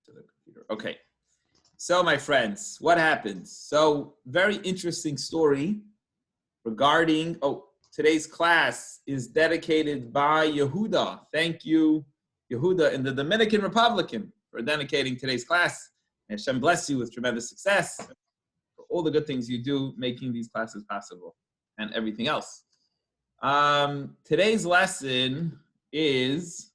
to the computer. Okay. So, my friends, what happens? So, very interesting story regarding, today's class is dedicated by Yehuda. Thank you, Yehuda, in the Dominican Republic for dedicating today's class. And Hashem bless you with tremendous success for all the good things you do, making these classes possible and everything else. Today's lesson is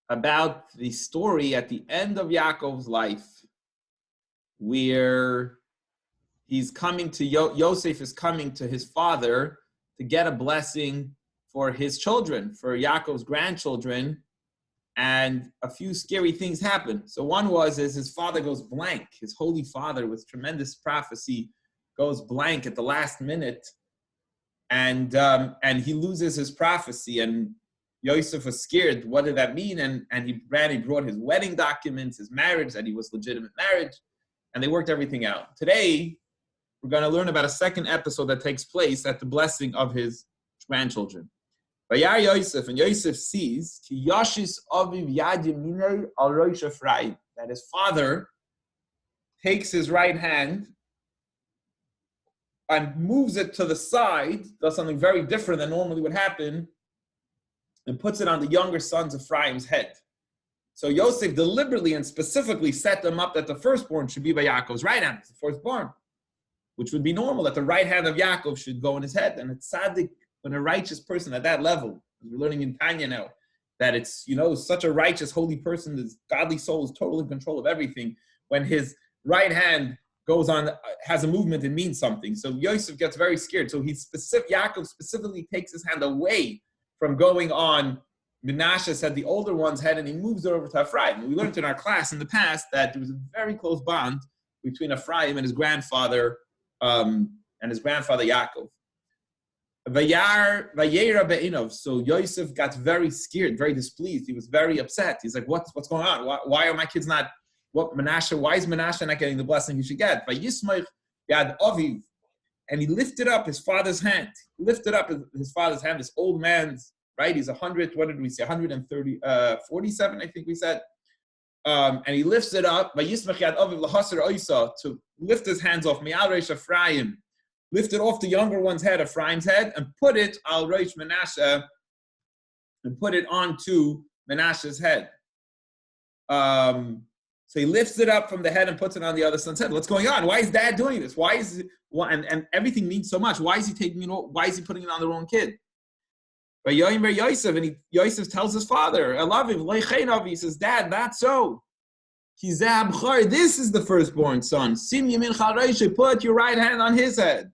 about the story at the end of Yaakov's life, where he's coming to Yosef is coming to his father to get a blessing for his children, for Yaakov's grandchildren, and a few scary things happen. So one is his father goes blank. His holy father, with tremendous prophecy, goes blank at the last minute, and he loses his prophecy. And Yosef was scared. What did that mean? And he brought his wedding documents, his marriage, that he was legitimate marriage, and they worked everything out. Today, we're going to learn about a second episode that takes place at the blessing of his grandchildren. Vayar Yosef, and Yosef sees ki yashis aviv yad yaminei al rosh Ephraim, that his father takes his right hand and moves it to the side, does something very different than normally would happen, and puts it on the younger son's Ephraim's head. So Yosef deliberately and specifically set them up that the firstborn should be by Yaakov's right hand, the firstborn, which would be normal, that the right hand of Yaakov should go in his head. And it's tzaddik, when a righteous person at that level, as we're learning in Tanya now, that it's, such a righteous, holy person, his godly soul is totally in control of everything. When his right hand goes on, has a movement, it means something. So Yosef gets very scared. So Yaakov specifically takes his hand away from going on Menashe said the older one's head, and he moves it over to Ephraim. We learned in our class in the past that there was a very close bond between Ephraim and his grandfather Yaakov. So Yosef got very scared, very displeased. He was very upset. He's like, what's going on? Why are my kids not, why is Menashe not getting the blessing he should get? And he lifted up his father's hand. This old man's, right? He's 100, what did we say? 130, 47, I think we said. And he lifts it up, to lift his hands off, Ephraim, lifted off the younger one's head, Ephraim's head, and put it al Rosh Menashe, and put it onto Menashe's head. So he lifts it up from the head and puts it on the other son's head. What's going on? Why is dad doing this? And everything means so much. Why is he taking it? Why is he putting it on the wrong kid? But Yosef, and Yosef tells his father, I love him. He says, Dad, not so. This is the firstborn son. Put your right hand on his head.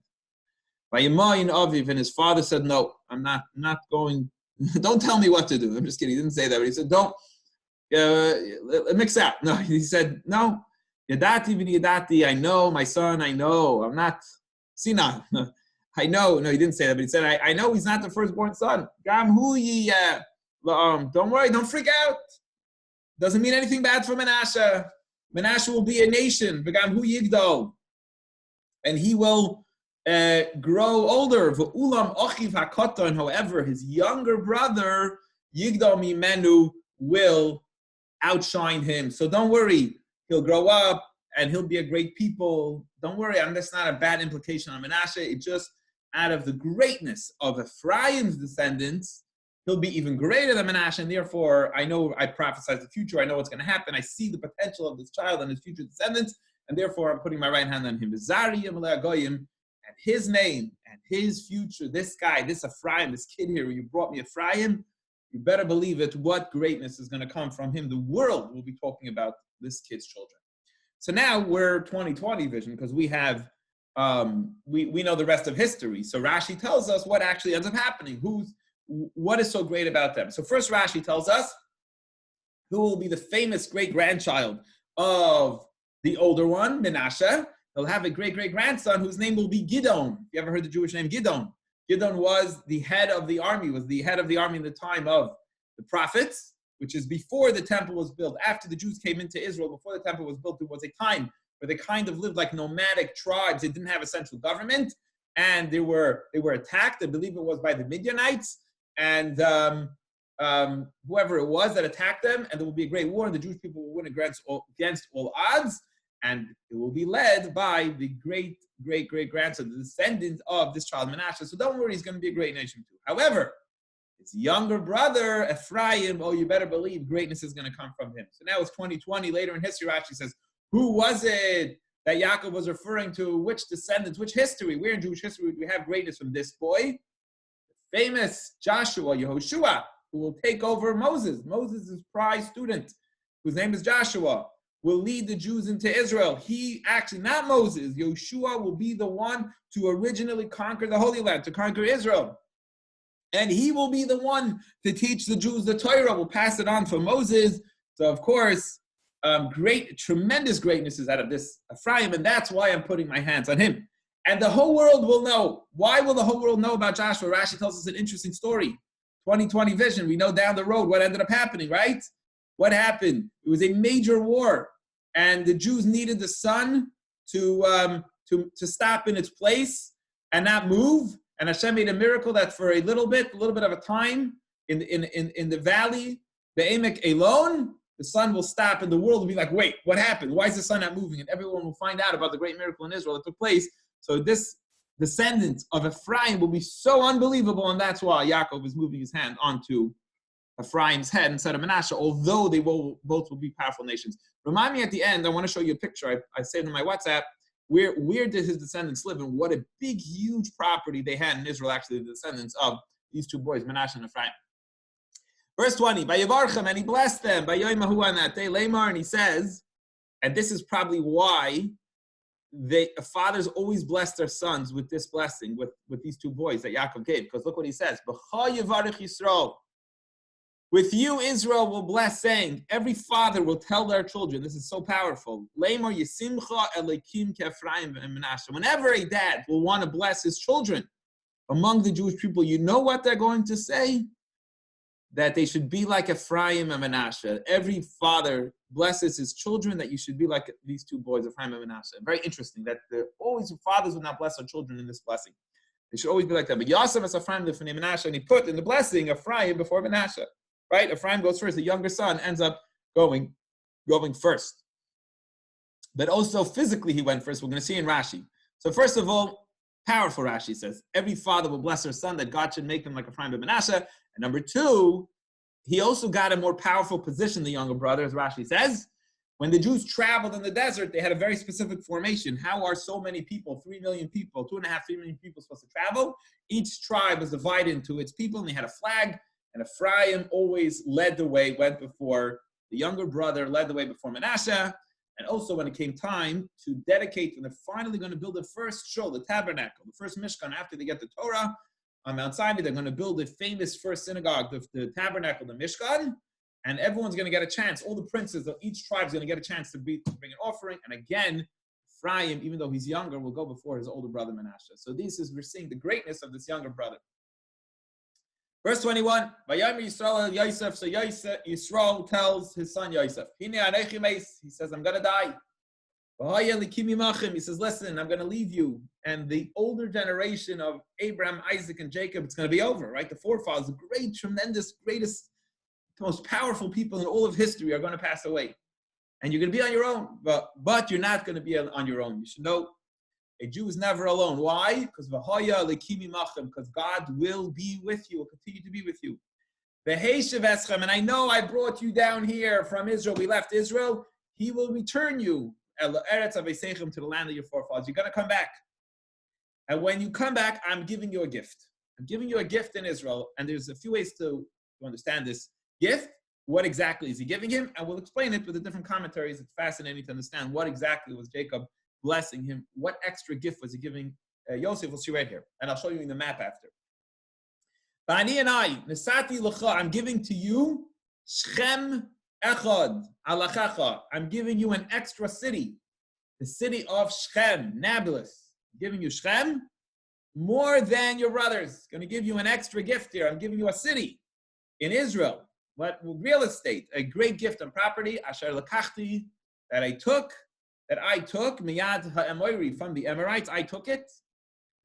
And his father said, no, I'm not going. Don't tell me what to do. I'm just kidding. He didn't say that, but he said, don't mix out. No, he said, no. Yadati, I know, my son, I know. I'm not. Sina. I know. No, he didn't say that, but he said, I know he's not the firstborn son. Don't worry, don't freak out. Doesn't mean anything bad for Menashe. Menashe will be a nation. And he will grow older. However, his younger brother, Yigdal Mimenu, will outshine him. So don't worry. He'll grow up and he'll be a great people. Don't worry, that's not a bad implication on Menashe. It just, out of the greatness of Ephraim's descendants, he'll be even greater than Menashe, and therefore, I know I prophesied the future. I know what's going to happen. I see the potential of this child and his future descendants, and therefore, I'm putting my right hand on him. And his name and his future, this guy, this Ephraim, this kid here, you brought me Ephraim, you better believe it, what greatness is going to come from him. The world will be talking about this kid's children. So now we're 2020 vision, because we have we know the rest of history. So Rashi tells us what actually ends up happening. What is so great about them? So first Rashi tells us who will be the famous great-grandchild of the older one, Menashe. He'll have a great-great-grandson whose name will be Gidon. You ever heard the Jewish name Gidon? Gidon was the head of the army, in the time of the prophets, which is before the temple was built. After the Jews came into Israel, before the temple was built, there was a time where they kind of lived like nomadic tribes. They didn't have a central government, and they were attacked. I believe it was by the Midianites, and whoever it was that attacked them, and there will be a great war, and the Jewish people will win against all odds, and it will be led by the great-great-grandson, the descendant of this child Menashe. So don't worry, he's going to be a great nation too. However, his younger brother, Ephraim, oh, you better believe greatness is going to come from him. So now it's 2020. Later in history, Rashi says, who was it that Yaakov was referring to? Which descendants? Which history? Where in Jewish history do we have greatness from this boy? The famous Joshua, Yehoshua, who will take over Moses. Moses' prize student, whose name is Joshua, will lead the Jews into Israel. He actually, not Moses, Yehoshua will be the one to originally conquer the Holy Land, to conquer Israel. And he will be the one to teach the Jews the Torah, will pass it on from Moses. So, of course, tremendous greatness is out of this Ephraim, and that's why I'm putting my hands on him. And the whole world will know. Why will the whole world know about Joshua? Rashi tells us an interesting story. 2020 vision. We know down the road what ended up happening, right? What happened? It was a major war, and the Jews needed the sun to stop in its place and not move. And Hashem made a miracle that for a little bit of a time in the valley, the Emek Elon, the sun will stop, and the world will be like, wait, what happened? Why is the sun not moving? And everyone will find out about the great miracle in Israel that took place. So this descendant of Ephraim will be so unbelievable, and that's why Yaakov is moving his hand onto Ephraim's head instead of Menashe, although they both will be powerful nations. Remind me at the end, I want to show you a picture I saved in my WhatsApp. Where did his descendants live, and what a big, huge property they had in Israel, actually, the descendants of these two boys, Menashe and Ephraim. Verse 20, Vayevarchem, and he blessed them, Vayoymahu on that day, Lamar, and he says, and this is probably why fathers always bless their sons with this blessing, with these two boys that Yaakov gave, because look what he says, B'cha Yevarech Yisrael. With you, Israel will bless, saying, every father will tell their children, this is so powerful, Lamar Yisimcha Elikim K'Ephraim and Menashe. Whenever a dad will want to bless his children among the Jewish people, you know what they're going to say? That they should be like Ephraim and Menashe. Every father blesses his children that you should be like these two boys, Ephraim and Menashe. Very interesting that fathers would not bless their children in this blessing. They should always be like that. But Yosef as Ephraim Lifnei Menashe, and he put in the blessing Ephraim before Menashe. Right? Ephraim goes first. The younger son ends up going first. But also physically he went first. We're going to see in Rashi. So first of all, powerful Rashi says, every father will bless their son that God should make them like Ephraim and Menashe. And number two, he also got a more powerful position, the younger brother, as Rashi says. When the Jews traveled in the desert, they had a very specific formation. How are so many people, 3 million people, 2.5, 3 million people supposed to travel? Each tribe was divided into its people, and they had a flag. And Ephraim always led the way, went before the younger brother, led the way before Menashe. And also when it came time to dedicate, when they're finally going to build the first shul, the tabernacle, the first Mishkan after they get the Torah on Mount Sinai, they're going to build the famous first synagogue, the tabernacle, the Mishkan. And everyone's going to get a chance. All the princes of each tribe is going to get a chance to bring an offering. And again, Ephraim, even though he's younger, will go before his older brother Menashe. So we're seeing the greatness of this younger brother. Verse 21, Vayomer Yisrael Yosef. So Yisrael tells his son Yosef, he says, I'm going to die. He says, listen, I'm going to leave you. And the older generation of Abraham, Isaac, and Jacob, it's going to be over, right? The forefathers, the great, tremendous, greatest, most powerful people in all of history are going to pass away. And you're going to be on your own, but you're not going to be on your own. You should know a Jew is never alone. Why? Because God will be with you, will continue to be with you. And I know I brought you down here from Israel. We left Israel. He will return you to the land of your forefathers. You're going to come back. And when you come back, I'm giving you a gift. I'm giving you a gift in Israel. And there's a few ways to understand this gift. What exactly is he giving him? And we'll explain it with the different commentaries. It's fascinating to understand what exactly was Jacob blessing him. What extra gift was he giving Yosef? We'll see right here. And I'll show you in the map after. Bani and I'm giving to you Shechem Echad Alachacha. I'm giving you an extra city. The city of Shechem, Nablus. I'm giving you Shechem more than your brothers. Going to give you an extra gift here. I'm giving you a city in Israel. What real estate, a great gift on property, Asher Lakachti, that I took, Miyad HaEmoiri, from the Emorites, I took it.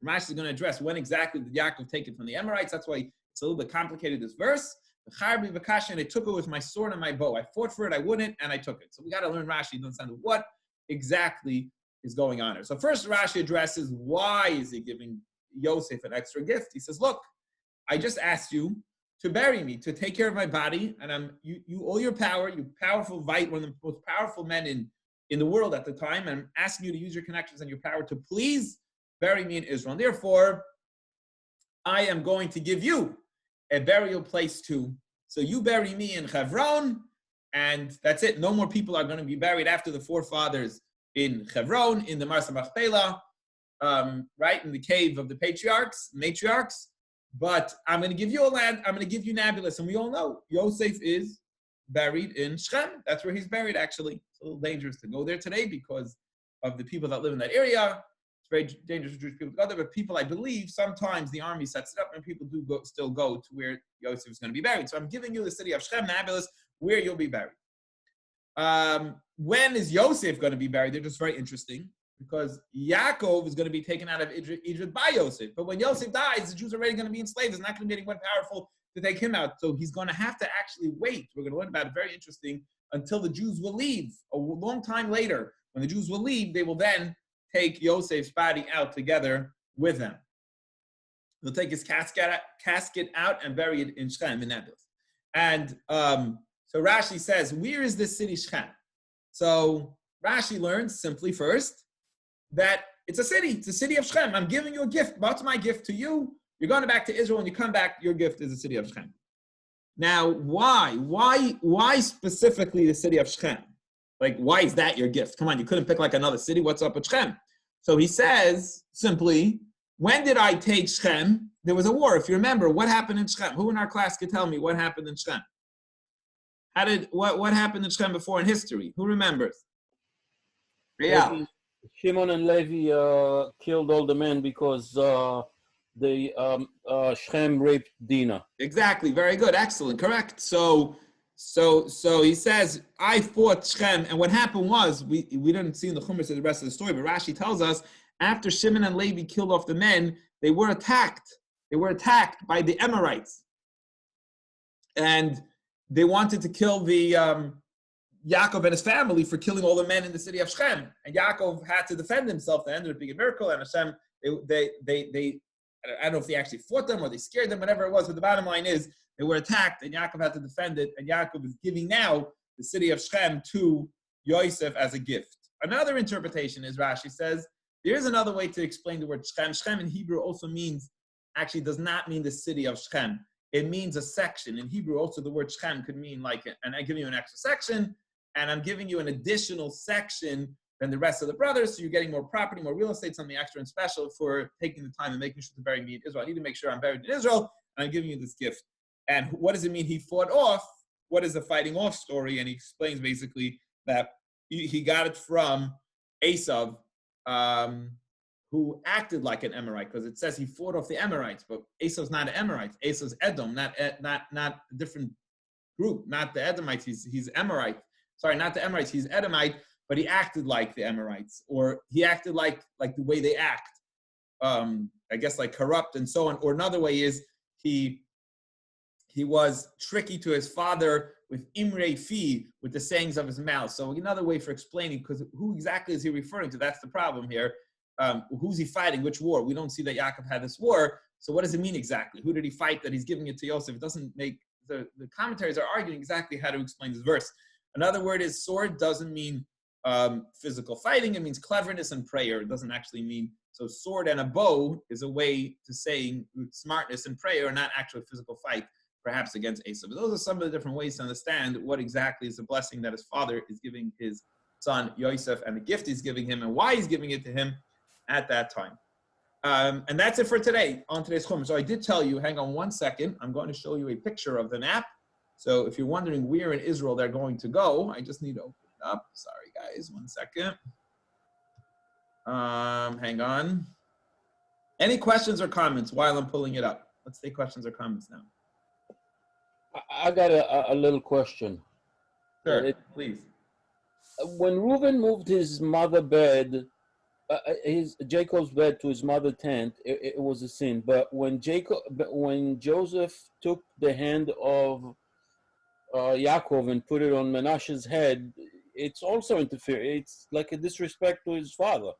Rashi is going to address when exactly did Yaakov take it from the Emorites. That's why it It's a little bit complicated, this verse. And I took it with my sword and my bow. I fought for it, I wouldn't, and I took it. So we got to learn Rashi to understand what exactly is going on here. So first Rashi addresses why is he giving Yosef an extra gift. He says, look, I just asked you to bury me, to take care of my body, and you all your power, you powerful Vite, one of the most powerful men in the world at the time, and I'm asking you to use your connections and your power to please bury me in Israel. And therefore, I am going to give you a burial place too. So you bury me in Hebron, and that's it. No more people are going to be buried after the forefathers in Hebron, in the Marsa Machpelah, right, in the cave of the matriarchs. But I'm going to give you a land, I'm going to give you Nablus. And we all know Yosef is buried in Shechem. That's where he's buried, actually. It's a little dangerous to go there today because of the people that live in that area. It's very dangerous for Jewish people to go there. But people, I believe, sometimes the army sets it up and people do still go to where Yosef is going to be buried. So I'm giving you the city of Shechem, Nablus, where you'll be buried. When is Yosef going to be buried? They're just very interesting. Because Yaakov is going to be taken out of Egypt by Yosef. But when Yosef dies, the Jews are already going to be enslaved. There's not going to be anyone powerful to take him out. So he's going to have to actually wait. We're going to learn about it, very interesting, until the Jews will leave. A long time later, when the Jews will leave, they will then take Yosef's body out together with them. They'll take his casket out and bury it in Shechem, in Nablus. And so Rashi says, where is this city Shechem? So Rashi learns simply first that it's a city of Shechem. I'm giving you a gift. What's my gift to you? You're going back to Israel. When you come back, your gift is the city of Shechem. Now, why specifically the city of Shechem? Like, why is that your gift? Come on, you couldn't pick like another city. What's up with Shechem? So he says simply, when did I take Shechem? There was a war. If you remember, what happened in Shechem? Who in our class could tell me what happened in Shechem? What happened in Shechem before in history? Who remembers? Yeah. Shimon and Levi killed all the men because Shechem raped Dinah. Exactly. Very good. Excellent. Correct. So he says, I fought Shechem, and what happened was, we didn't see in the Chumash the rest of the story, but Rashi tells us, after Shimon and Levi killed off the men, they were attacked. They were attacked by the Amorites. And they wanted to kill the Yaakov and his family for killing all the men in the city of Shechem. And Yaakov had to defend himself. That ended up being a miracle. And Hashem, they I don't know if they actually fought them or they scared them, whatever it was. But the bottom line is they were attacked and Yaakov had to defend it. And Yaakov is giving now the city of Shechem to Yosef as a gift. Another interpretation is, Rashi says, there's another way to explain the word Shechem. Shechem in Hebrew also actually does not mean the city of Shechem. It means a section. In Hebrew also the word Shechem could mean like, and I'm giving you an extra section, and I'm giving you an additional section than the rest of the brothers, so you're getting more property, more real estate, something extra and special for taking the time and making sure to bury me in Israel. I need to make sure I'm buried in Israel, and I'm giving you this gift. And what does it mean he fought off? What is the fighting off story? And he explains basically that he got it from Esav, who acted like an Amorite, because it says he fought off the Amorites, but Esav's not an Amorite. Esav's Edom, not a different group, not the Edomites. He's Amorite. Sorry, not the Amorites. He's Edomite, but he acted like the Amorites, or he acted like the way they act. I guess like corrupt and so on. Or another way is he was tricky to his father with Imrei Fi, with the sayings of his mouth. So another way for explaining, because who exactly is he referring to? That's the problem here. Who's he fighting? Which war? We don't see that Yaakov had this war. So what does it mean exactly? Who did he fight that he's giving it to Yosef? It doesn't make, the commentaries are arguing exactly how to explain this verse. Another word is sword doesn't mean physical fighting. It means cleverness and prayer. It doesn't actually mean, so sword and a bow is a way to saying smartness and prayer, not actual physical fight, perhaps against Esau. But those are some of the different ways to understand what exactly is the blessing that his father is giving his son Yosef, and the gift he's giving him, and why he's giving it to him at that time. And that's it for today, on today's Chumash. So I did tell you, hang on one second, I'm going to show you a picture of the map. So if you're wondering where in Israel they're going to go, I just need to open it up. Sorry guys, one second. Hang on. Any questions or comments while I'm pulling it up? Let's take questions or comments now. I got a little question. Sure, please. When Reuben moved his mother bed Jacob's bed to his mother's tent, it was a sin. But when Joseph took the hand of Yaakov and put it on Menashe's head, it's also interfering. It's like a disrespect to his father.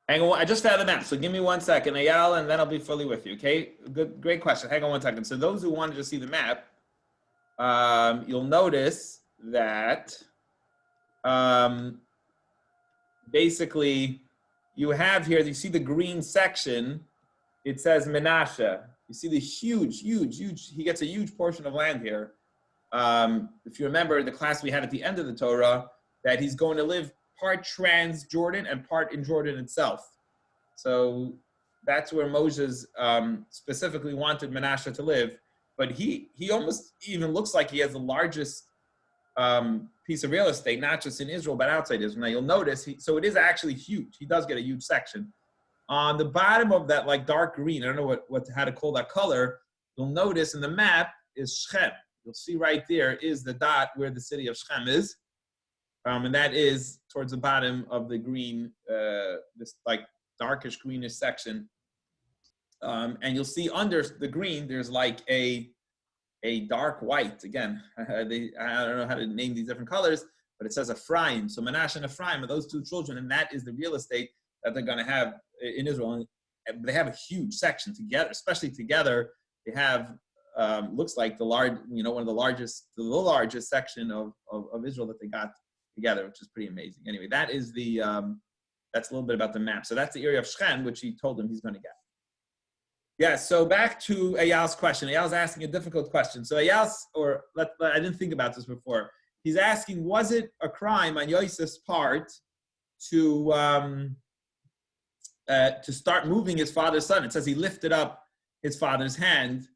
Hang on, I just found the map, so give me 1 second, Eyal, and then I'll be fully with you, okay? Good, great question. Hang on 1 second. So those who wanted to see the map, you'll notice that basically you have here, you see the green section, it says Menashe. You see the huge, he gets a huge portion of land here. If you remember the class we had at the end of the Torah, that he's going to live part trans-Jordan and part in Jordan itself. So that's where Moses specifically wanted Menashe to live. But he almost even looks like he has the largest piece of real estate, not just in Israel, but outside Israel. Now you'll notice, so it is actually huge. He does get a huge section. On the bottom of that like dark green, I don't know how to call that color, you'll notice in the map is Shechem. You'll see right there is the dot where the city of Shechem is. And that is towards the bottom of the green, this like darkish greenish section. And you'll see under the green, there's like a dark white. Again, I don't know how to name these different colors, but it says Ephraim. So Menashe and Ephraim are those two children, and that is the real estate that they're going to have in Israel. And they have a huge section together, especially together. They have, looks like one of the largest section of Israel that they got together, which is pretty amazing. Anyway, that is that's a little bit about the map. So that's the area of Shechem, which he told him he's going to get. Yeah, so back to Eyal's question. Eyal's asking a difficult question. So I didn't think about this before. He's asking, was it a crime on Yosef's part to start moving his father's son? It says he lifted up his father's hand,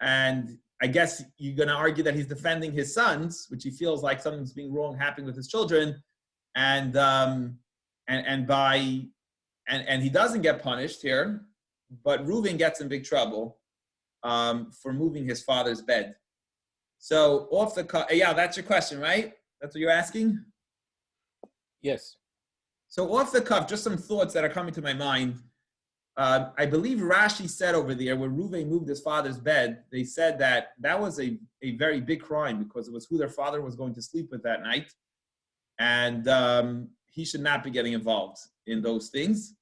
and I guess you're going to argue that he's defending his sons, which he feels like something's being wrong happening with his children, and he doesn't get punished here, but Reuven gets in big trouble for moving his father's bed. So off the cuff, yeah, that's your question, right? That's what you're asking? Yes. So off the cuff, just some thoughts that are coming to my mind. I believe Rashi said over there where Reuven moved his father's bed, they said that was a very big crime because it was who their father was going to sleep with that night. And he should not be getting involved in those things.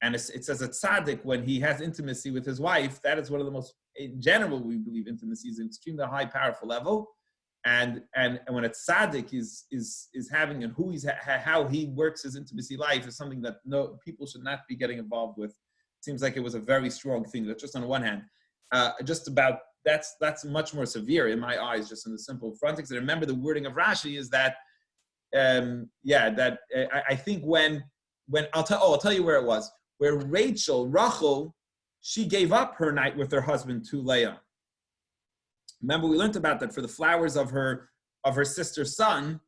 And it says that tzaddik, when he has intimacy with his wife, that is one of the most, in general, we believe intimacy is an extremely high, powerful level. And when a tzaddik is having and how he works his intimacy life is something that people should not be getting involved with. It seems like it was a very strong thing. That's just on one hand. That's much more severe in my eyes, just in the simple frontics. And remember the wording of Rashi is that, I think when I'll tell you where it was. Where Rachel, she gave up her night with her husband to Leah. Remember, we learned about that for the flowers of her sister's son.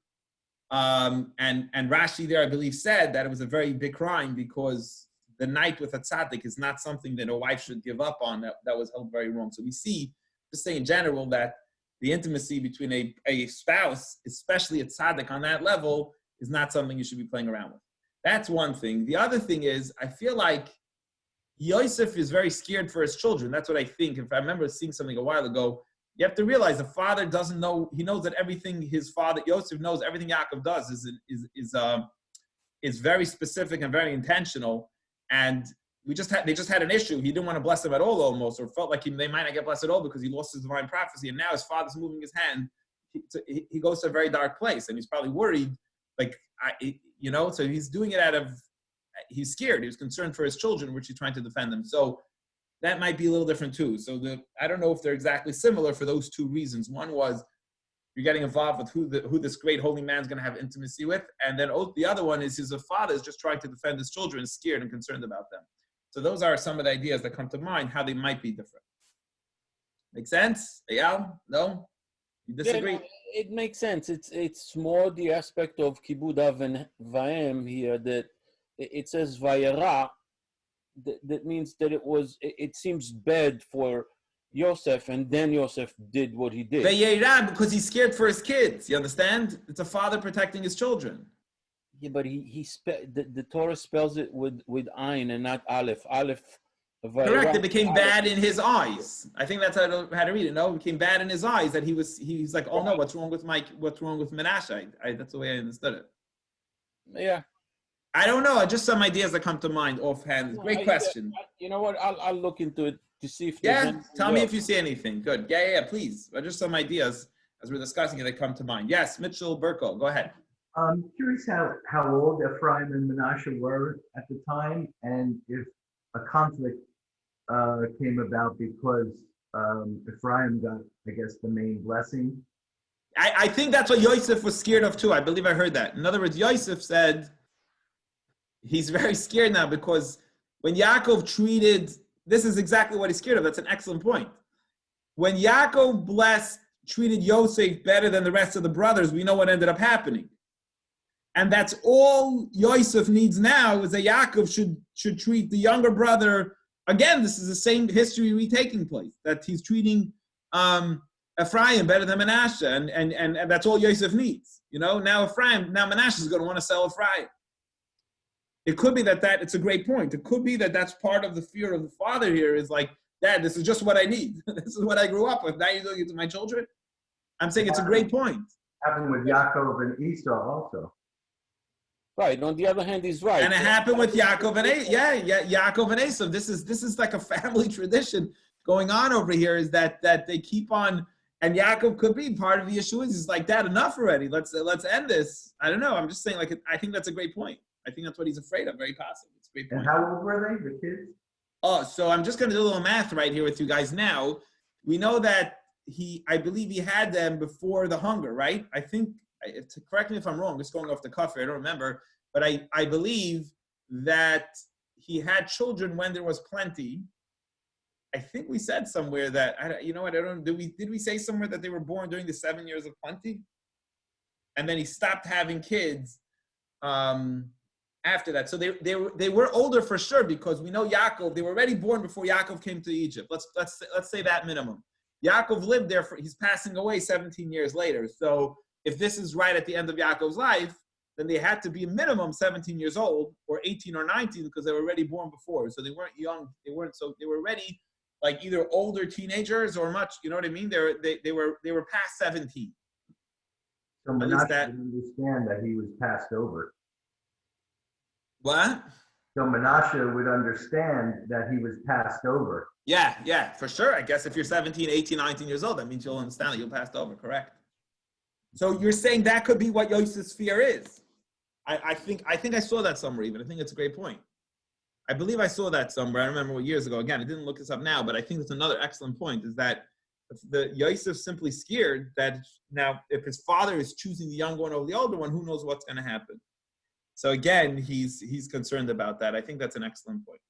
And Rashi there, I believe, said that it was a very big crime because the night with a tzaddik is not something that a wife should give up on. That was held very wrong. So we see, just say in general, that the intimacy between a spouse, especially a tzaddik on that level, is not something you should be playing around with. That's one thing. The other thing is, I feel like Yosef is very scared for his children. That's what I think. If I remember seeing something a while ago, you have to realize the father doesn't know. He knows that everything his father, Yosef, knows everything Yaakov does is very specific and very intentional. And they just had an issue. He didn't want to bless them at all, almost, or felt like they might not get blessed at all because he lost his divine prophecy. And now his father's moving his hand. He goes to a very dark place, and he's probably worried. So he's doing it he's scared. He was concerned for his children, which he's trying to defend them. So that might be a little different too. So I don't know if they're exactly similar for those two reasons. One was you're getting involved with who this great holy man is going to have intimacy with. And then the other one is his father is just trying to defend his children, scared and concerned about them. So those are some of the ideas that come to mind, how they might be different. Make sense? Eyal? No? You disagree? Yeah, it makes sense. It's more the aspect of Kibud Av and Vaem here that it says Vayera. That means that it seems bad for Yosef, and then Yosef did what he did. Vayera, because he's scared for his kids. You understand? It's a father protecting his children. Yeah, but the Torah spells it with Ayin and not Aleph. Correct. It became bad in his eyes. I think that's how to read it. No, it became bad in his eyes that he's like, oh no, what's wrong with Menashe? That's the way I understood it. Yeah. I don't know. Just some ideas that come to mind offhand. Great question. You know what? I'll look into it to see if tell me if you see anything. Good. Yeah, please. Just some ideas as we're discussing it that come to mind. Yes, Mitchell Burko, go ahead. I'm curious how old Ephraim and Menashe were at the time, and if a conflict came about because Ephraim got, I guess, the main blessing. I think that's what Yosef was scared of too. I believe I heard that. In other words, Yosef said he's very scared now because when Yaakov this is exactly what he's scared of. That's an excellent point. When Yaakov treated Yosef better than the rest of the brothers, we know what ended up happening. And that's all Yosef needs now, is that Yaakov should treat the younger brother. Again, this is the same history retaking place, that he's treating Ephraim better than Menashe, and that's all Yosef needs. Now Menashe is going to want to sell Ephraim. It could be that it's a great point. It could be that that's part of the fear of the father here, is like, Dad, this is just what I need. This is what I grew up with. Now you're doing it to my children? I'm saying it's a great point. Happened with Yaakov and Esau also. Right. On the other hand, he's right. And it happened with Yaakov and Esau. Yeah, Yaakov and Esau. This is like a family tradition going on over here, is that they keep on, and Yaakov could be part of the issue. He's like, Dad, enough already. Let's end this. I don't know. I'm just saying, I think that's a great point. I think that's what he's afraid of. Very possible. It's a great point. And how old were they, the kids? Oh, so I'm just going to do a little math right here with you guys now. We know that I believe he had them before the hunger, right? I think, correct me if I'm wrong, just going off the cuff here, I don't remember, but I believe that he had children when there was plenty. I think we said somewhere that, did we say somewhere that they were born during the 7 years of plenty? And then he stopped having kids after that. So they were older for sure, because we know Yaakov, they were already born before Yaakov came to Egypt. Let's say that minimum. Yaakov lived there he's passing away 17 years later. So if this is right at the end of Yaakov's life, then they had to be a minimum 17 years old, or 18 or 19, because they were already born before. So they weren't young. They were already like either older teenagers or much, you know what I mean? They were past 17. So Menashe didn't understand that he was passed over. What? So Menashe would understand that he was passed over. Yeah, for sure. I guess if you're 17, 18, 19 years old, that means you'll understand that you're passed over, correct? So you're saying that could be what Yosef's fear is. I think I saw that somewhere even. I think it's a great point. I believe I saw that somewhere. I remember years ago. Again, I didn't look this up now, but I think it's another excellent point, is that the Yosef simply scared that now if his father is choosing the younger one over the older one, who knows what's going to happen. So again, he's concerned about that. I think that's an excellent point.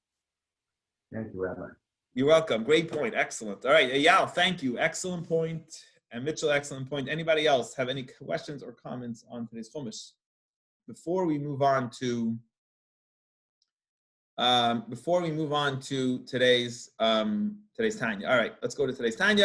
Thank you, Rabbi. You're welcome. Great point. Excellent. All right, Eyal, thank you. Excellent point. And Mitchell, excellent point. Anybody else have any questions or comments on today's Chumash? Before we move on to today's Tanya. All right, let's go to today's Tanya.